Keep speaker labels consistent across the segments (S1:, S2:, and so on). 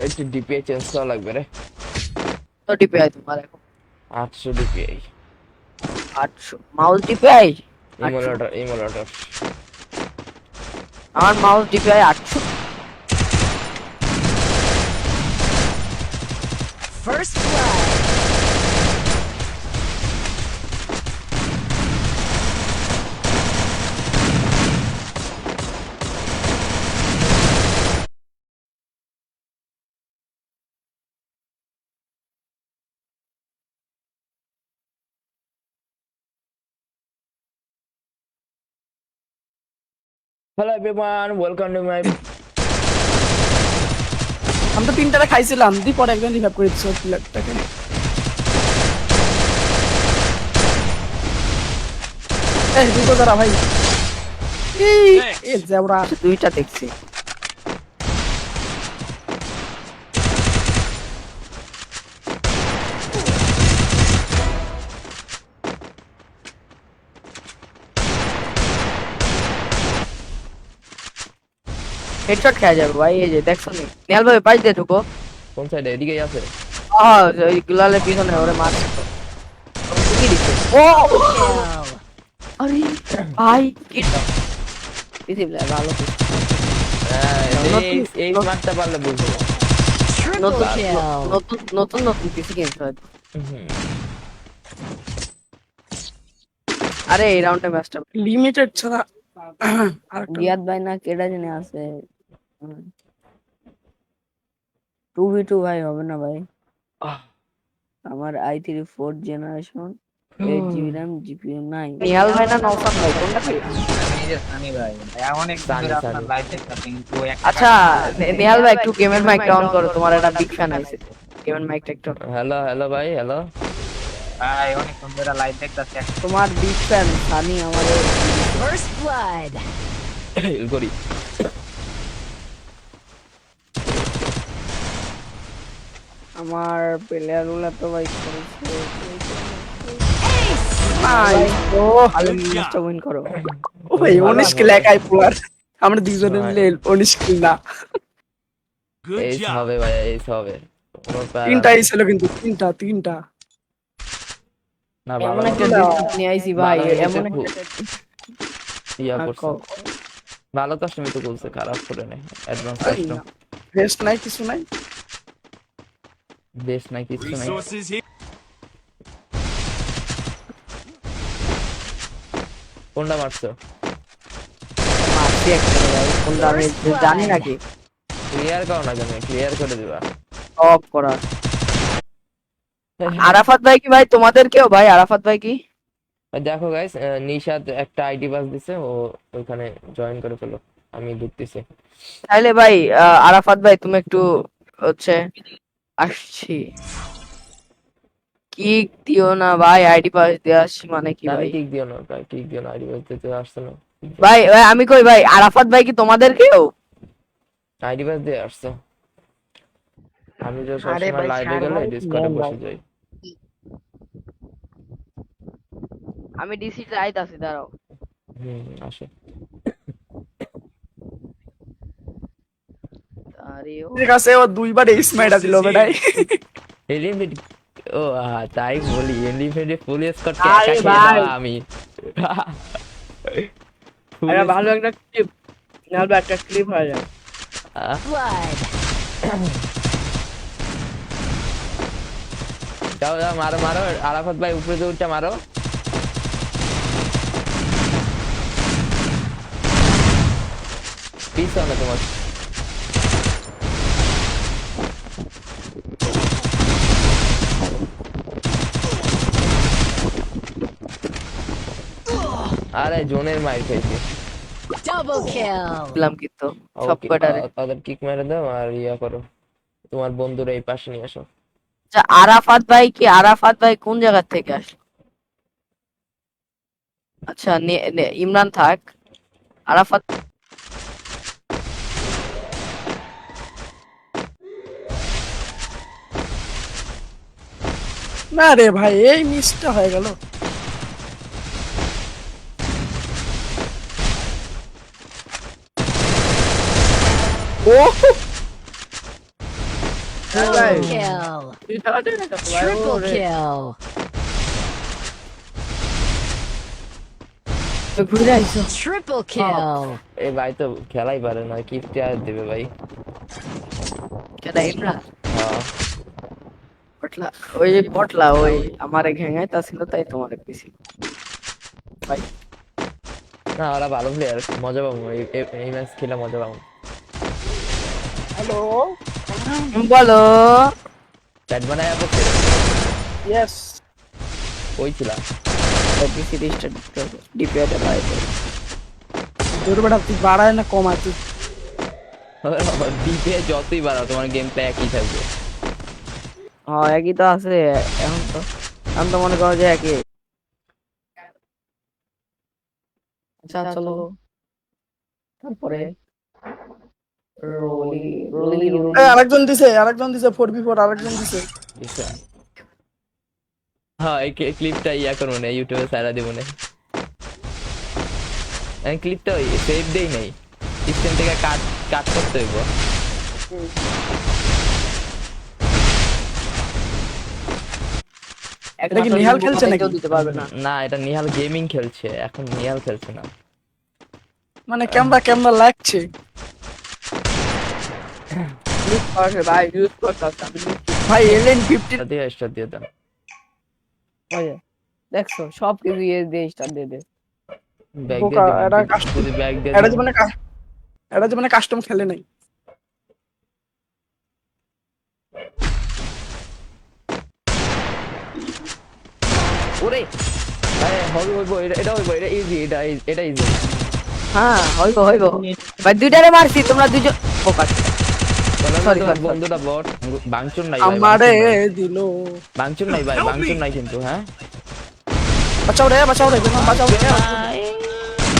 S1: একটু DPI change করা লাগবে রে।
S2: তো ডিপিআই তোমার এখন
S1: 800 ডিপিআই
S2: 800 মাউস ডিপিআই
S1: ইমোলেটর
S2: আমার mouse DPI 800
S3: First blood.
S1: Hello everyone, welcome to my
S4: আমি তো তিনটারে খাইছিলাম দি পরে একজন রিভাইভ করে দিচ্ছিল প্লেয়ারটাকে এই দুটো দাঁড়া ভাই এই জেবরা
S2: দুইটা দেখছি হেডশট খেয়া যাবে ভাই এই যে দেখছো নি নেহাল ভাই পাঁচ দিয়ে ঢুকো
S1: কোন সাইডে? এদিকেই আছে।
S2: ওই গুলালের পিছনে ওরে মারছে তো কি দিছে ও আরে ভাই কি দিছে ভালো
S1: এই মারতে পারলে বুঝবো।
S2: নতুন নতুন নতুন নতুন পিসি গেমস হয় আরে এই রাউন্ডে ম্যাচটা
S4: লিমিটেড ছাড়া আর
S2: রিয়াদ ভাই না কেডা জানে আছে 2v2 ভাই হবে না ভাই আমার i3 4th generation 8GB RAM GPU নাই নিহাল ভাই না নওসাদ ভাই কোনটা ভাই
S5: সানি ভাই অনেক ধরে আপনার লাইভ দেখতেছি কিন্তু
S2: আচ্ছা নিহাল ভাই একটু গেমের মাইকটা অন করো তোমার একটা বিগ ফ্যান আইছে গেমের মাইকটা একটু
S1: হ্যালো ভাই, হ্যালো
S5: ভাই অনেক ধরে লাইভ দেখতেছি
S2: তোমার বিগ ফ্যান সানি আমাদের
S3: First blood.
S1: করি।
S2: আমার প্লেয়ার গুলো তো ভাই করেছে
S4: নাই ও
S2: ভালো ম্যাচটা উইন করো
S4: ও ভাই 19 কিল একাই পুয়ার আমরা দুইজনে মিলে 19 কিল না
S1: এইস হবে ভাই, এইস হবে।
S4: তিনটা ছিল কিন্তু তিনটা
S1: না
S2: এমন
S1: ভালো
S2: একটা ডিসিশন নিয়ে আইছি ভাই এমন একটা
S1: ইয়া করছে ভালো তো তুমি তো বলছে খারাপ করে নাই অ্যাডভান্স সিস্টেম
S4: রেস্ট নাই কিছু নাই
S1: বেশ নাই কিছু নাই। কোনটা মারছো?
S2: মারছি একটা ভাই কোনটা আমি জানি নাকি
S1: ক্লিয়ার করো না, কেন ক্লিয়ার করে দিবা।
S2: অফ করা আরাফাত ভাই কি ভাই তোমাদের কেউ ভাই আরাফাত ভাই কি
S1: দেখো গাইস, নিশাদ একটা আইডি পাস দিছে, ও ওখানে জয়েন করে ফেলো, আমি ঢুকতেছি।
S2: তাইলে ভাই আরাফাত ভাই তুমি একটু হচ্ছে আসছি কিক দিও না ভাই আইডি পাস দিয়ে আসছি মানে কি
S1: আমি
S2: ভাই
S1: কিক দিও না ভাই, কিক দিও না, আইডি পাস দিতে আসছে না
S2: ভাই আমি কই ভাই আরাফাত ভাই কি তোমাদের কেউ
S1: আইডি পাস দিয়ে আসছে। আমি যে সবসময় লাইভে গেলে ডিসকর্ডে বসে যাই।
S2: আমি ডিসি তে আইতাছি দাঁড়াও
S1: আসে।
S2: আরে ও
S4: ঠিক আছে ও দুইবার এস মাইরা দিল বেটাই
S1: এলিমিট ও তাই বলি, এলিমিটে ফুল স্কোর কে
S4: আরে
S1: একা খেয়ে
S4: ভাই।
S1: দেওয়া আমি।
S4: আরে ভালো একটা ক্লিপ নালবা একটা ক্লিপ হয়ে যায়
S3: Blood.
S1: যাও যাও, মারো মারো, আরাফাত ভাই উপরে যে উঠটা মারো। পিছনে তোমার আরে জোনের মাইর খাইছি।
S3: Double kill.
S2: দিলাম কিন্তু সব কটারে
S1: তাদের কিক মেরে দাও আর ইয়া করো, তোমার বন্ধুরা এই পাশে নিয়ে আসো।
S2: আচ্ছা আরাফাত ভাই কি আরাফাত ভাই কোন জায়গা থেকে আসলো আচ্ছা ইমরান থাক আরাফাত
S4: না রে ভাই এই মিসটা হয়ে গেল ও
S3: Double kill.
S2: তুই খেলা ঠিক আছে ভাই
S3: Triple
S2: ওরে
S3: kill.
S2: ঘুরে আইছো
S3: Triple kill.
S1: এই ভাই তো খেলাই পারে না, কি আর দেবে ভাই।
S2: কেডা ইমরা
S1: হ্যাঁ
S2: পটলা ওই যে পটলা ওই আমারে ঘেঙাইতা ছিল তাই তোমারে কইছি ভাই
S1: না, ওরা ভালো প্লেয়ার, মজা পাবো এই ম্যাচ খেলে মজা পাবো।
S4: হ্যালো
S2: বলো
S1: চ্যাট বানায় আপনি
S4: ইয়েস
S1: ওই ছিল।
S2: পিসি রিস্টার্ট ডিপিআইটা ভাই
S4: তোর বেটা তুই বাড়ায় না কমায় তুই
S1: ডিপে যতই বাড়াও তোমার গেম প্লে একই থাকবে।
S2: হ্যাঁ একই তো আছে এখন তো মনে করো যে একই আচ্ছা চলো তারপরে রোলি রোলি রোলি
S4: এই আরেকজন দিছে 4v4 আরেকজন দিছে
S1: বুঝছো? হ্যাঁ এই ক্লিপটা ইয়া করবো না, ইউটিউবে সারা দেবো না। ক্লিপটা সেভ দেই নাই, সিস্টেম থেকে কাট করতে হইব।
S4: এটা কি নিহাল খেলছে নাকি?
S2: দিতে পারবে না
S1: না, এটা নিহাল গেমিং খেলছে, এখন নিহাল খেলছে না।
S4: মানে ক্যামেরা লাগছে
S2: ইউজ করছে ভাই ইউজ করতে আমি
S4: ভাই এলেন 50
S1: এটা দিয়ে স্টার্ট দিয়ে দাও।
S2: ওই যে, দেখছো সব কিছু ইয়ে দিয়ে স্টার্ট দিয়ে দে
S1: ব্যাগ
S4: বোকা,
S1: দিয়ে
S4: এটা
S1: দিবি,
S4: কাস্টম
S1: যদি ব্যাগ দিয়ে
S4: এটা
S1: দিবি।
S4: জীবনে কাস্টম খেলে নাই
S1: ওরে আরে হইব এটা হইব, এটা ইজি, এটা ইজি।
S2: হ্যাঁ হইবো ভাই দুইটারে মারছি তোমরা দুইজন ফোকাস Sorry, sorry.
S1: বন্ধুটা বট বাংচুর নাই ভাই,
S4: আমারে দিলো
S1: বাংচুর নাই ভাই, বাংচুর নাই কিন্তু। হ্যাঁ
S4: বাঁচাও রে বাঁচাও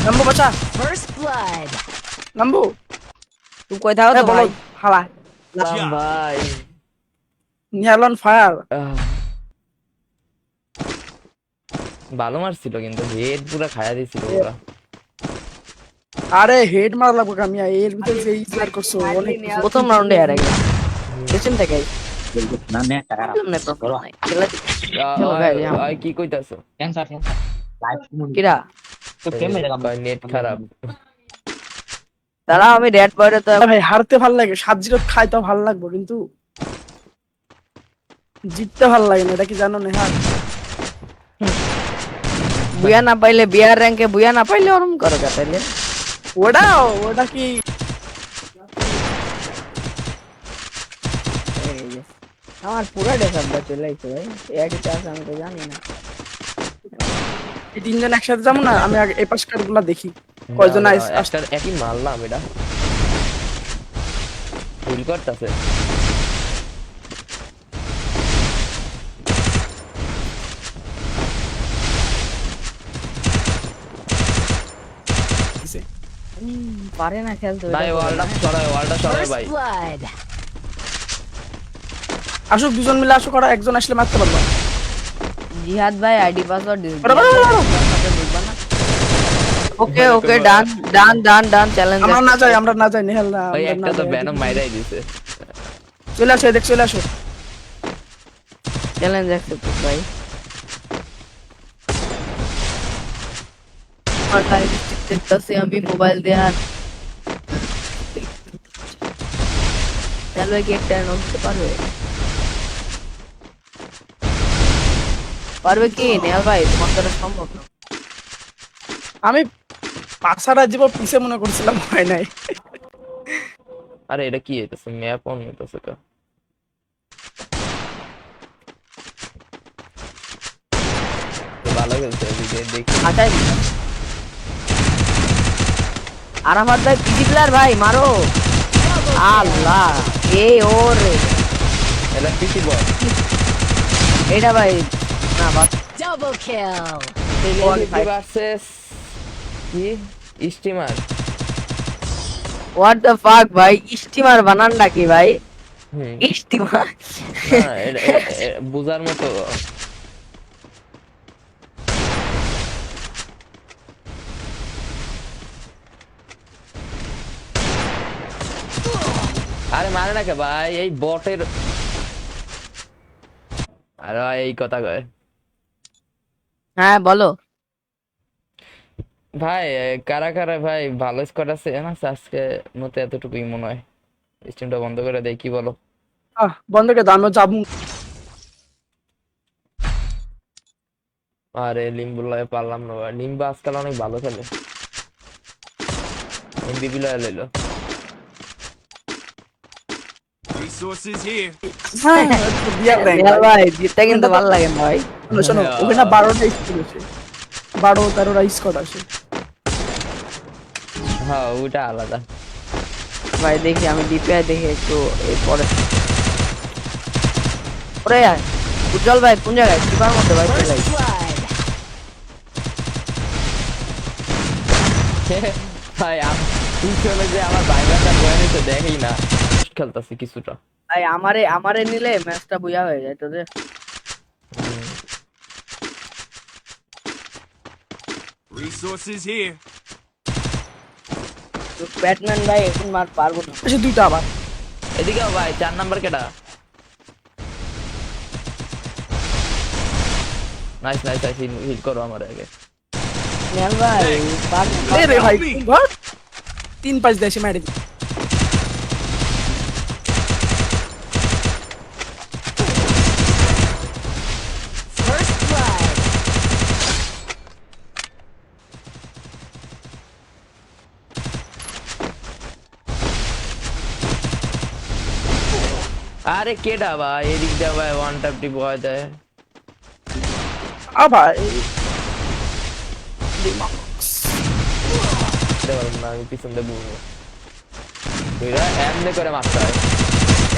S4: নাম্বু বাঁচা
S3: First blood.
S4: নাম্বু
S2: তুমি কই থাকো তো
S4: বলো
S2: ভাই
S4: হালা
S1: ভাই
S4: নিহাল অন ফায়ার
S1: ভালো মারছিল কিন্তু হেড পুরো খায়া দিছিল ওরা।
S4: আরে হেড মারা লাগবে কামিয়া এর ভিতরে যে ইজলার করছো অনেক
S2: প্রথম রাউন্ডে আর একদম পেছন থেকে
S5: না নে টাকা
S2: না প্রবলেম নাই খেলা চলো ভাই, যাও।
S1: কি কইতাছো?
S5: ক্যান্সার লাইভ
S2: কিরা
S5: তো কেমনে লাগাম
S1: নেট খারাপ।
S2: দাঁড়াও আমি রেড বয়টা তো
S4: ভাই হারতে ভাল লাগে 7-0 খাইতে ভাল লাগবে কিন্তু জিততে ভাল লাগে না, এটা কি জানো নেহাল?
S2: বুয়া না পাইলে বিয়ার র্যাঙ্কে বুয়া না পাইলে ওরম করো যা তাইলে
S4: ওটা কি
S2: এই যে, আমার পুরো ডেসারটা চলে আইছে ভাই একই চান্স আমি তো জানি না
S4: এই তিনজন একসাথে যাবো না, আমি আগে এই পাশ কার্ডগুলো দেখি কয়জন
S1: একটা একই মারলাম, এটা ভুল করতেছে।
S2: পারে না খেলতে
S1: ভাই ওয়ালটা সরাই ভাই।
S3: First blood.
S4: আসুক দুজন মিলে আসুক, ওরা একজন আসলে মারতে পারবো।
S2: জিহাদ ভাই আইডি পাসওয়ার্ড দিন
S4: ওরে বাবা, বাবা,
S2: ওকে ওকে ডান চ্যালেঞ্জ
S4: আমরা না যাই নেহাল না,
S1: ওই
S4: আমরা
S1: একটা
S4: না
S1: তো
S4: যাই।
S1: ব্যানম মাইরাই দিছে।
S4: চলে আসো দেখ চলে আসো
S2: চ্যালেঞ্জ অ্যাকসেপ্ট ভাই আর লাইভ দেখতেছি আমি মোবাইল দিয়ে আর চলো কি একটা নোট পারবে কি নেহাল ভাই তোমার দ্বারা সম্ভব না।
S4: আমি পাছাড়া জীব পিছে মনে করছিলাম, হয় নাই।
S1: আরে এটা কি হইতাছে? ম্যাপ অন হইতাছে কা? ভালো খেলছে এদিকে দেখি।
S2: আটাই আরামাত ভাই পিজি প্লেয়ার ভাই মারো আল্লাহ এই ওরে
S1: এটা পিসি বল।
S2: এটা ভাই না বাস
S3: Double kill.
S1: ভার্সেস কি স্টিমার।
S2: হোয়াট দ্য ফাক ভাই স্টিমার বানান নাকি ভাই
S1: হুম
S2: স্টিমার
S1: না বুঝার মতো। আরে মারে না কে ভাই, এই বটের আর ভাই এই কথা কয়
S2: হ্যাঁ বলো।
S1: ভাই কারা কারা ভাই ভালো স্কোয়াড আছে না আজকে মতো এতটুকুই মনে হয় স্ট্রিমটা বন্ধ করে দেয় কি বলো
S4: বন্ধ করে দাও, আমি যাবো।
S1: আরে লিম্বুলাই পারলাম না ভাই লিম্বু আজকাল অনেক ভালো খেলে এমবিপি লয়ে লইলো
S6: Resources here.
S4: হ্যাঁ বিয়ার দেখ
S2: নেহাল ভাই জিততে কিন্তু ভালো লাগে না ভাই।
S4: শোনো, ওখানে 12টা স্কোর আছে, 12-13টা স্কোর আছে।
S1: হ্যাঁ ওটা আলাদা
S2: ভাই দেখি আমি ডিপিআই দেখি একটু পরে ওরে আয় উজ্জ্বল ভাই কোন জায়গায় কিপার মধ্যে ভাই চলে
S3: First blood.
S1: ভাই তুই চলে যে আমার ভাইবাটা বয়ানি তো দেখেই না খেলতেছি কিছুটা
S2: ভাই আমারে নিলে ম্যাচটা বুয়া হয়ে যায় তো রে।
S6: Resources here.
S2: ব্যাটম্যান ভাই এখন মার পারবো না।
S4: আছে দুইটা আবার।
S1: এদিকে ভাই 4 নাম্বার কেডা নাইস নাইস নাইস হিট করো আমার আগে
S2: নেহাল ভাই
S4: এ রে ভাই ঘর 3-5 দেশে মেরে দি।
S3: First blood.
S1: আরে কেডা ভাই এদিক দিয়ে ভাই ওয়ান ট্যাপ টি বয় দেয়
S4: আবার
S1: না আমি পিছন দিয়ে বুঝবো তুইরা এমনি করে মারতে হয়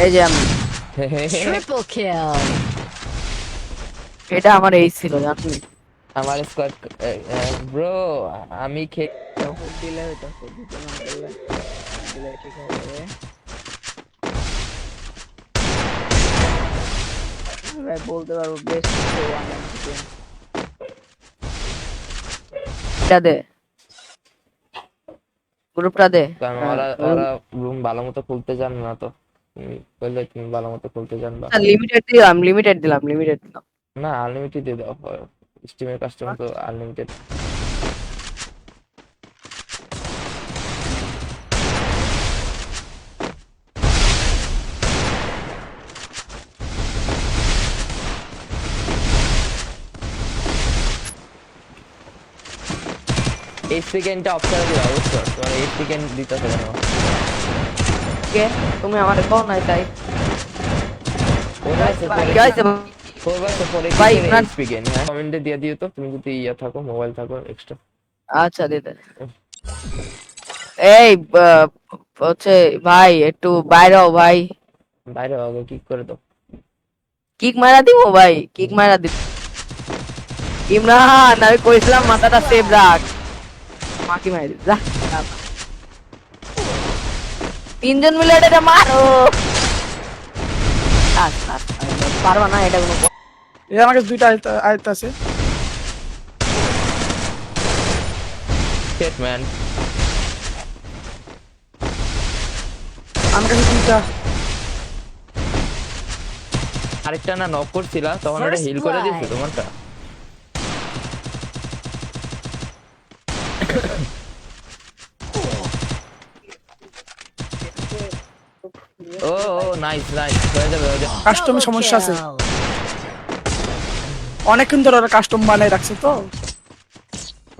S2: এই যে আমি
S3: Triple kill.
S2: এটা আমার এই ছিল জানি
S1: আমার স্কোয়াড ব্রো আমি
S2: দিলে হয়তো দিতে না করলে দিলে ঠিক হয়ে যাবে। ভাই বলতে পারবো বেস্ট এটা দে গ্রুপটা দে
S1: কারণ ওরা রুম ভালো মতো খুলতে জানে না তো তুমি বললে তুমি ভালো মতো খুলতে জানবা
S2: লিমিটেড দিলাম
S1: না আনলিমিটেড দিয়ে দাও স্টিমের কাস্টমার তো আনলিমিটেড এই সেকেন্ডটা অফ করে দিও অবশ্যই তোমার এই সেকেন্ড দিতে হবে না
S2: কে তুমি আমারে কও নাই তাই
S1: ওরা
S2: কি হইছে ভাই, ইমরান।
S1: কমেন্টে দিয়ে দিও তো তুমি যদি ইয়া থাকো মোবাইল থাকো এক্সট্রা
S2: আচ্ছা দে এই হচ্ছে ভাই একটু বাইরে হও ভাই
S1: বাইরে আগে কি করে দাও
S2: কিক মারা দিব ভাই কিক মারা দিব ইমরান আমি কইছিলাম মাথাটা সেভ রাখ মাকি মারি দিব যা তিনজন মিলে এটা মারো পারবা না এটা কোনো
S4: এ আমাকে দুইটা আয়ত আছে।
S1: শিট ম্যান
S4: আমার কাছে দুইটা।
S1: আরেকটা না নক করছিলা তখন এটা
S3: First
S1: হিল করে
S3: blood.
S1: দিয়েছে তোমারটা ও নাইস নাইস হয়ে যাবে
S4: কাস্টমে
S3: Double
S4: সমস্যা আছে,
S3: kill.
S4: অনেকক্ষণ ধরে ওরা কাস্টম বানায় রাখছে তো।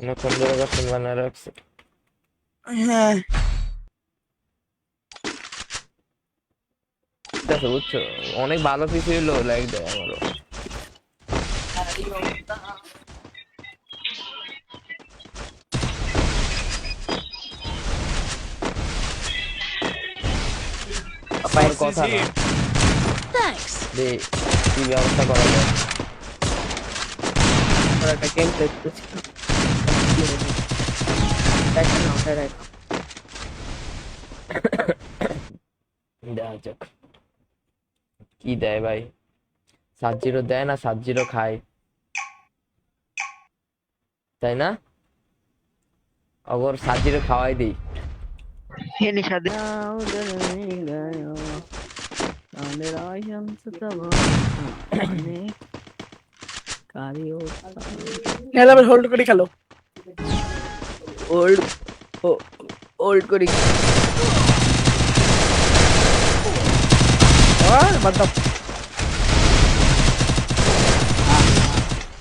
S1: অনেকক্ষণ ধরে কাস্টম বানায় রাখছে
S4: হ্যাঁ
S1: ঠিক আছে বুঝছো অনেক ভালো কিছু হলো লাইক দেয় আমারও আমার কথা না
S3: Thanks.
S1: যে কি ব্যবস্থা করা যায়
S2: একটা গেম দেখতেছি
S1: দেখা যাক কি দেয় ভাই 7-0 দেয় না 7-0 খায় তাই না অগর 7-0 খাওয়াই দিই
S2: হেলি সাদে আমাদের আয়ন সতবা কারিও
S4: নেহাল ভাই হোল্ড করে খেলো।
S2: ওল্ড ওল্ড করি
S4: বাদ দাও।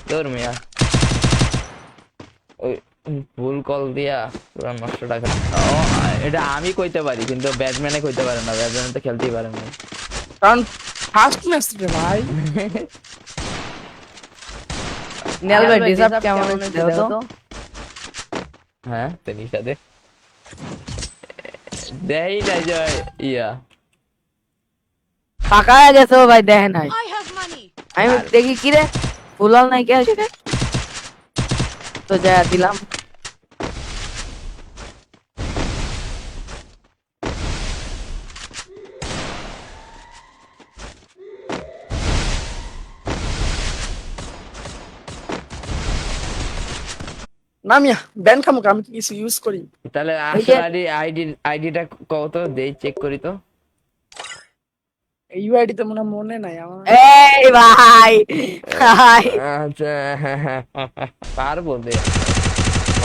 S1: তোর মিয়া ওই ভুল কল দিয়া পুরা নষ্ট টাকা। এটা আমি কইতে পারি কিন্তু ব্যাটম্যানে কইতে পারে না, ব্যাটম্যানে তো খেলতেই পারে না।
S4: কারণ ফার্স্ট ম্যাচ রে ভাই।
S2: নেল ভাই ডিসাপ কেমন হচ্ছে দেখো তো।
S1: হ্যাঁ তেনির সাথে দেই নাই যায় ইয়া
S2: ফাঁকা হয়ে গেছে ও ভাই, দেখে নাই।
S3: I have money.
S2: আমি দেখি কি রে ফুলাল নাই কে আছে তো যা দিলাম।
S4: না মিয়া ব্যান খামুক, আমি কি কিছু ইউজ করি?
S1: তাহলে আসল আইডিটা কত দেই চেক করি তো।
S4: ইউআইডি তো মনে নাই আমার।
S2: এই ভাই ভাই
S1: আচ্ছা পারবো দে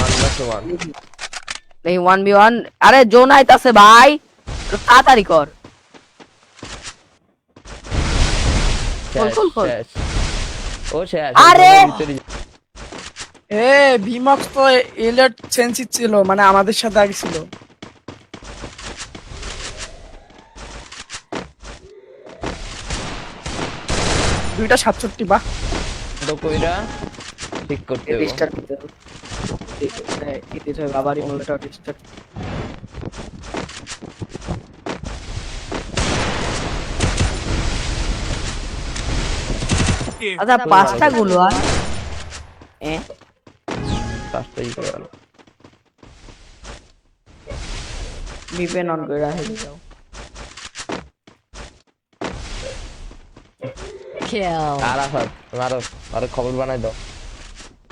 S1: 1
S2: দেখি 1v1। আরে জোন আইতাছে ভাই, একটু তাড়াতাড়ি কর। খোল, খোল, খোল।
S1: ও শেষ।
S2: আরে!
S4: এ ভিমক্স তো এলিট সেন্সি ছিল, মানে আমাদের সাথে আগে ছিল। দুইটা 67 বাহ।
S1: তো কইরা ঠিক করতে হবে।
S2: রিস্টার্ট করতে হবে। ঠিক আছে, এডিট হবে আবার ইমোলটা রিস্টার্ট।
S6: Here.
S2: আচ্ছা পাঁচটা গুলো আর
S1: কাজটাই করে গেল।
S2: ভিপিএন অন করে রাখি দাও।
S3: Kill.
S1: আরাফাত আরো খবর বানাই দাও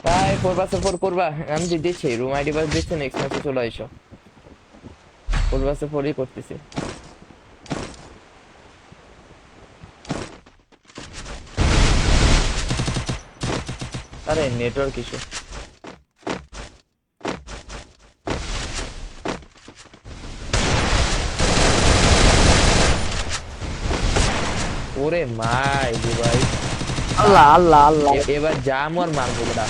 S1: ভাই। 4/4 করবা? আমি যে দিচ্ছি রুম আইডি বাস দিচ্ছি, নেক্সট ম্যাচে চলে আইসো। 4/4ই করতেছি। আরে নেটওয়ার্ক ইস্যু। ওরে মাই রে ভাই,
S2: আল্লাহ আল্লাহ আল্লাহ।
S1: এবার জাম আর মারবো না।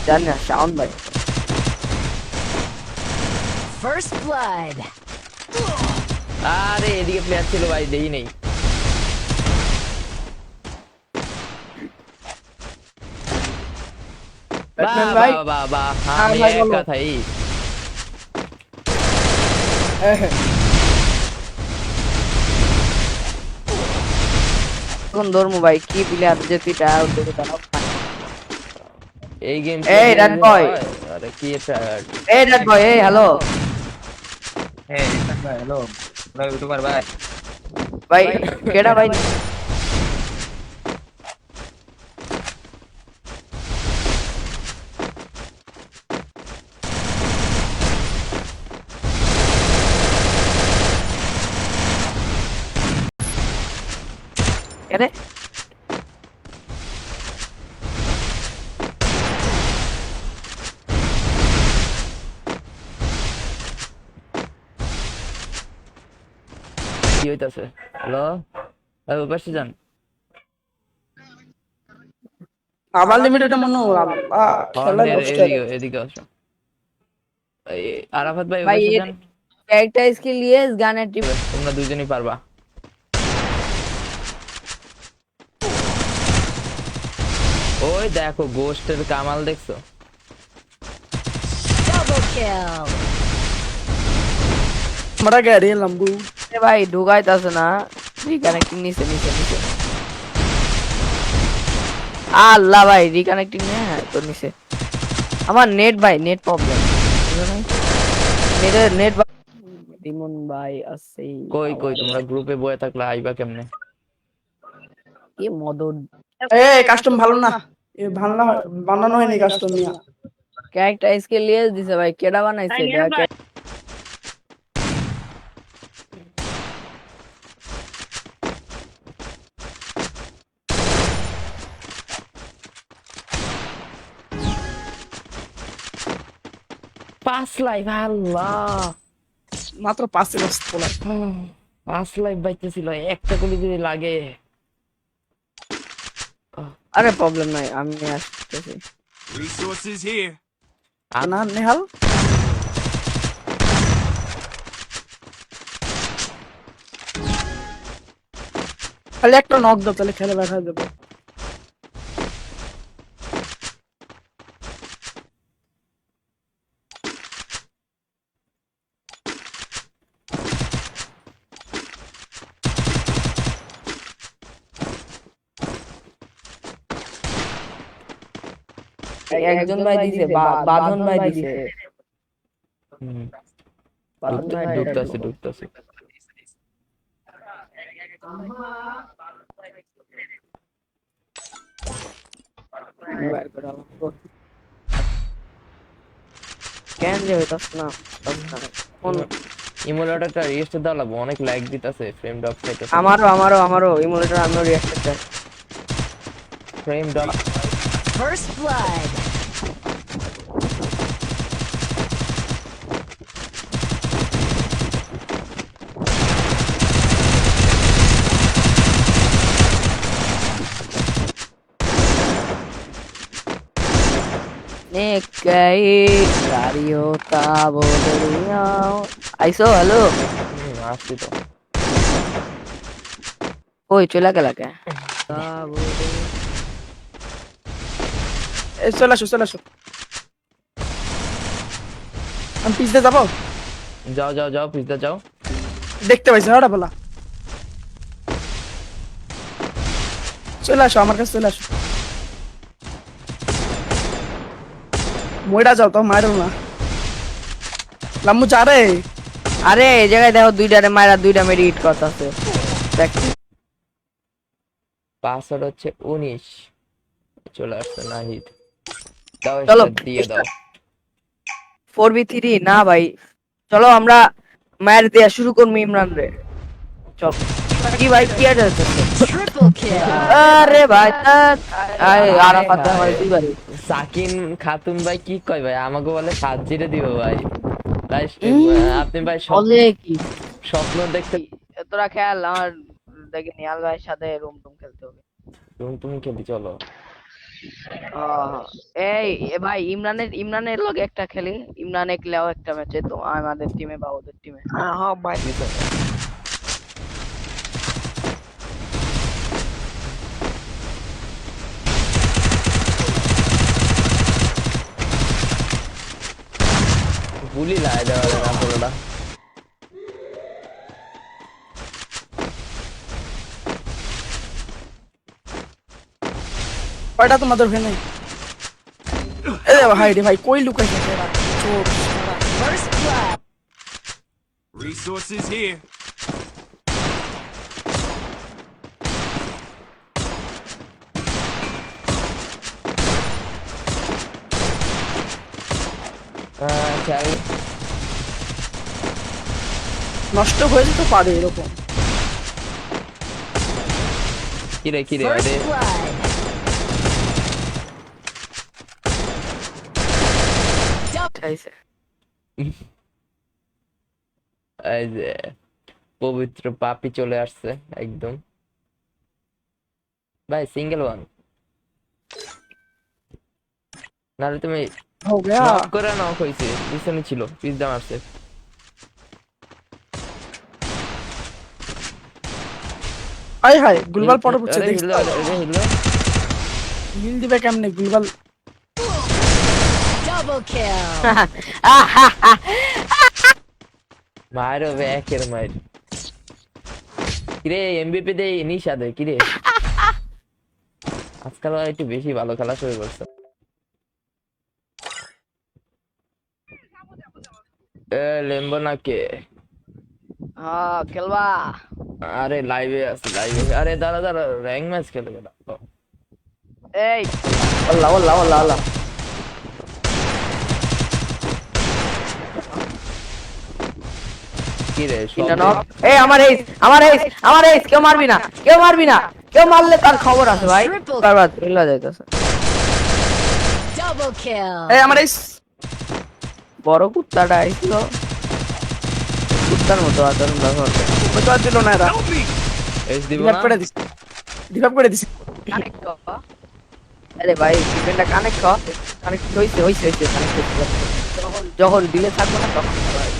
S2: জানি না সাউন্ড ভাই।
S3: First blood.
S1: আরে এদিকে প্লেয়ার ছিল ভাই, দেই নেই।
S4: ব্যাটম্যান ভাই
S1: বাহ
S4: হ্যাঁ
S1: আমি
S4: ভাই,
S1: এক
S4: বলো।
S1: কথাই
S2: এখন ধর্ম ভাই কি প্লেয়ার যে তুই টায়ার দেখে দাও।
S1: এই গেম।
S2: এই রান বয়,
S1: আরে কি এটা?
S2: এই রান বয়, এই হ্যালো
S5: হ্যাঁ ভাই, হ্যালো ভাই, ইউটিউবার ভাই।
S2: ভাই কেডা ভাই? কেডে
S1: কি হইতাছে? হ্যালো এই পাশে যান।
S4: আমার লিমিটেড মনে হয় আল্লাহ খেলা নষ্ট হয়ে
S1: এদিকে
S4: গেছে।
S1: এদিকে আসো। আরাফাত ভাই
S2: ভাই
S1: পাশে যান।
S2: একটা স্কিল নিয়ে গানের টিপ।
S1: তোমরা দুইজনই পারবা। ওই দেখো গোস্টের কামাল দেখছো?
S3: Double kill.
S4: আমরা গাড়ি লাম্বু।
S2: ভাই ঢুকাইতাছে না, রিকানেক্টিং নিচে নিচে নিচে। আল্লাহ ভাই রিকানেক্টিং নে তো নিচে। আমার নেট ভাই নেট প্রবলেম। নেট রিমন ভাই আছে।
S1: কই তোমরা গ্রুপে বয়ে থাকলে আইবা কেমনে?
S2: কি মদন
S4: এ কাস্টম ভালো না, এ ভালো না, বানানো হয়নি কাস্টম নিয়া।
S2: ক্যারেক্টার স্কিল লিয়ে দিছে ভাই, কেডা বানাইছে এটা?
S1: পাঁচ লাইফ, আল্লাহ,
S4: মাত্র 5 সেকেন্ড পোলা।
S1: 5 লাইফ বাইতেছিল, একটা করে যদি লাগে।
S2: আরে প্রবলেম নাই, আমি আসতেছি।
S6: Resources here.
S4: না নেহাল খালি একটা নক দাও তাহলে খেলে দেখা যাবে।
S2: একজন ভাই দিছে, বাঁধন ভাই দিছে।
S1: হুম,
S2: বাঁধন ভাই
S1: ঢুকতাছে ঢুকতাছে।
S2: কেন যে হইতাছ না? কোন
S1: ইমুলেটরটা রিস্টার্ট দেওয়া লাগবে, অনেক ল্যাগ দিতেছে, ফ্রেম ড্রপ খাইতেছে।
S2: আমারও ইমুলেটর, আমিও reactor.
S1: Frame drop.
S3: First blood.
S2: ने कई गाड़ियों का बोलिया आइसो हेलो
S1: আসছি তো।
S2: ওই চলে গেল কে?
S4: এই চলে আসো চলে আসো। আমি পিছতে যাবো,
S1: যাও যাও যাও, পিছতে যাও।
S4: দেখতে পাইছি হাড়া বলা। চলে আসো আমার কাছে, চলে আসো। মইরা যাও তো, মারো না। লাম্মু যা রে।
S2: আরে এই জায়গায় দেখো দুইটারে মারা, দুইটা মেরে হিট করতেছে। দেখ
S1: পাসওয়ার্ড হচ্ছে 19। চলে আসছে নাহিদ। দাও,
S2: চলো।
S1: এটা দিয়ে দাও।
S2: 4v3 না ভাই, চলো আমরা মায়ের দেয়া শুরু করবো ইমরান রে। চল কি ভাই, কি আছে?
S3: Triple kill.
S2: আরে ভাই আরাফাত ভাই দুইবার।
S1: সাকিন খাতুন ভাই কি কয় ভাই, আমাকে বলে 7-0 দিব ভাই। ভাই আপনি ভাই
S2: বলে কি
S1: স্বপ্ন দেখতে।
S2: তোরা খেয়াল, আমার দেখে নিয়াল ভাইয়ের সাথে রুম টুম খেলতে হবে।
S1: তুমি খেলি চলো।
S2: এই ভাই ইমরানের লগে একটা খেলি, ইমরান একলাও একটা ম্যাচে তো আমাদের টিমে বা ওদের টিমে।
S4: হ্যাঁ ভাই
S1: গুলি লাই দেওয়া না পুরোটা।
S4: কয়টা তোমাদের ওখানে? এ ভাই রে ভাই, কই লুকাইছে তোরা? চোর
S3: First blood.
S6: Resources here.
S1: খেল
S4: নষ্ট হয়ে যেতে পারে এরকম।
S1: কিরে কিরে
S3: First
S1: আরে
S3: blood.
S2: খাইছে।
S1: এই যে পবিত্র পাপি চলে আসছে একদম। ভাই সিঙ্গেল ওয়ান নারে, তুমি
S4: হো গয়া।
S1: নক করে নক হইছে, পিছনে ছিল, পিছদা মারছে।
S4: আয় হায় গুলবাল পড়ে পড়ছে,
S1: আরে
S4: দেখছ?
S1: হিলো, আরে হিলো।
S4: হিল দিবে কেমনে গুলবাল?
S3: Double kill.
S1: মারো ব্যাকের মার। কিরে এমবিপি দে নিশা দে কিরে, আজকাল একটু বেশি ভালো খেলা শুরু করছে। লেম্বো নাকি?
S2: হ্যাঁ খেলবা।
S1: আরে লাইভে আছে লাইভে। আরে দাঁড়া দাঁড়া, র্যাঙ্ক ম্যাচ খেলে গেল।
S2: এই আল্লাহ আল্লাহ আল্লাহ আল্লাহ।
S1: কি রে
S2: তিনটা নক। এই আমার এইস কেউ মারবি না, কেউ মারলে তার খবর আছে ভাই। বারবার চলে যাইতেছে।
S3: Double kill.
S4: এই আমার এই
S2: বড় কুত্তাটা আইছিল, কুত্তার মতো আচরণ ব্যবহার করে।
S4: ওই তো আর দিল না এরা।
S1: এস দিব
S4: ডিভাইড
S1: না
S4: করে দিছি, ডিভাইড করে দিছি।
S2: আরে ভাই ডিফেন্ডটা কানেক্ট হইছে কানেক্ট হইছে। যখন দিলে থাকবো না তখন ভাই।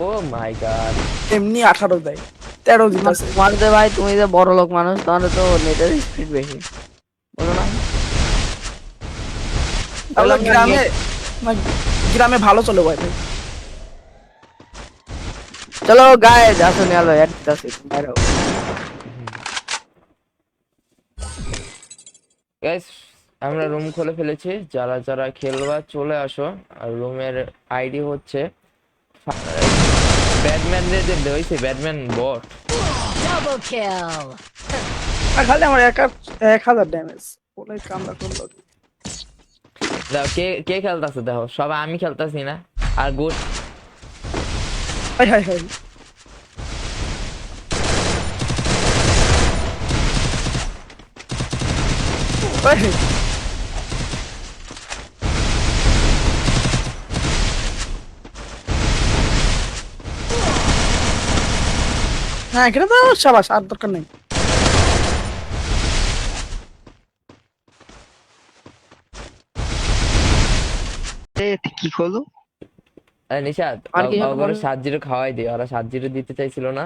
S1: ও মাই গড
S4: এমনি 18 দেয়, 13 দিতেছে।
S2: তোমার যে ভাই, তুমি যে বড় লোক মানুষ, তোমার তো নেটের স্পিড বেশি, বলো না?
S4: তাহলে গ্রামে না, গ্রামে ভালো চলে ভাই ভাই।
S2: চলো গাইস, আসো নিয়ালো এড দিতাছি বাইরে।
S1: গাইস আমরা রুম খুলে ফেলেছি, যারা যারা খেলবা চলে আসো। আর রুমের আইডি হচ্ছে ব্যাটম্যান রে যে হইছে ব্যাটম্যান বট।
S3: Double kill.
S4: আর খালি আমার 1000 ড্যামেজ বলে কামড়া করলো।
S1: দাও কে কে খেলতাছে দেখো, সবাই আমি খেলতাছি না। আর গুড
S4: হাই হাই হাই ওই হ্যাঁ, এখানে তো শাবাশ, আর দরকার নেই।
S2: কি করলো?
S1: নিশাদ
S2: আর কি যেন
S1: ওগুলো
S2: বললো?
S1: 7-0 খাওয়াই দিও, ওরা 7-0 দিতে চাইছিল না।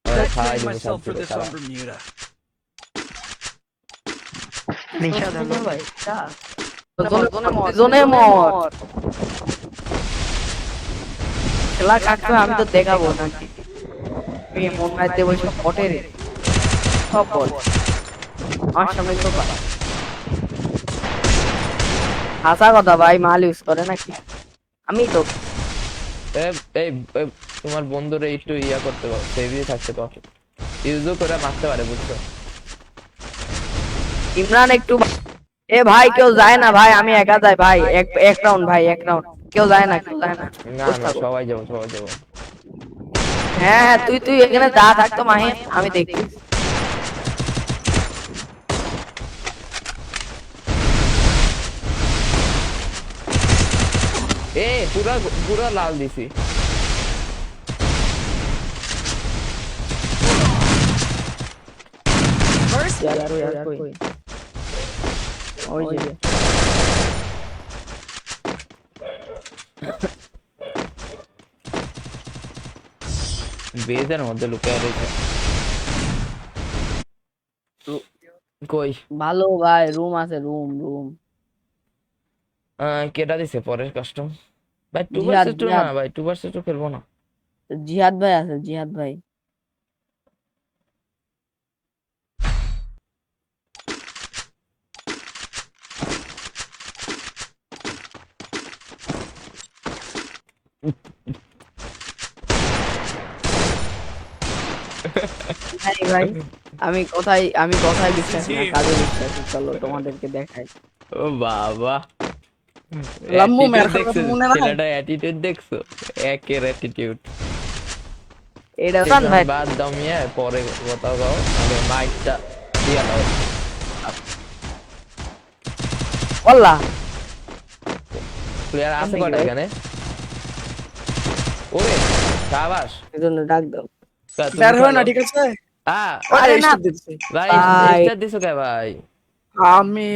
S1: ওরা খাওয়াই দিবে
S6: myself for
S1: 7-0
S6: this
S1: খাওয়া।
S6: on Bermuda.
S2: ভাই জোনে মর খেলা কাটবে, আমি তো দেখাবো নাকি। এই মন রাইতে বসে পটের সব বল আমার সামনে তো পায়। হাসা কথা ভাই, মাল ইউজ করে নাকি? আমি তো
S1: এই এই এই, তোমার বন্ধুরে একটু ইয়া করতে পারো, সেভই থাকতে পারো, ইউজও করে মারতে পারে, বুঝছো?
S2: ইমরান একটু এ ভাই কেউ যায় না ভাই, আমি একা যাই ভাই। এক রাউন্ড ভাই, এক রাউন্ড। কেউ যায় না
S1: না না সবাই যাবো।
S2: হ্যাঁ তুই এখানে যা থাকতো মাহি, আমি দেখি।
S1: এ পুরা পুরা লাল দিছি।
S3: First
S2: ওই যে
S1: বেজের মধ্যে লুকিয়ে রয়েছে। কই
S2: ভালো ভাই, রুম আছে, রুম।
S1: কেটা দিছে পরের কাস্টম ভাই? 2
S2: জিহাদ,
S1: vs 2 না
S2: জিহাদ।
S1: ভাই, 2 vs 2 খেলবো না।
S2: জিহাদ ভাই আছে, জিহাদ ভাই। ভাই আমি কথাই বিশ্বাস না, কাজে বিশ্বাস। চলো তোমাদেরকে দেখাই।
S1: ও বাবা,
S4: লাম্বু মেরে
S1: Attitude দেখছো?
S4: মনে না
S1: ছেলেটার অ্যাটিটিউড দেখছো? একের অ্যাটিটিউড।
S2: এটা ভাই
S1: বাদ দাও মিয়া, পরে কথা দাও, আগে মাইকটা দিয়া দাও।
S2: বললা
S1: প্লেয়ার আছে কয়টা এখানে? ওরে শাবাশ,
S2: এজন্য ডাক দাও।
S1: তুমি
S4: বের হয় না,
S1: খেলো।
S4: ঠিক আছে।
S1: আ
S4: আরে
S2: না।
S4: স্টার দিতেছে
S1: ভাই
S2: ভাই।
S1: স্টার দিছো কে ভাই?
S4: আমি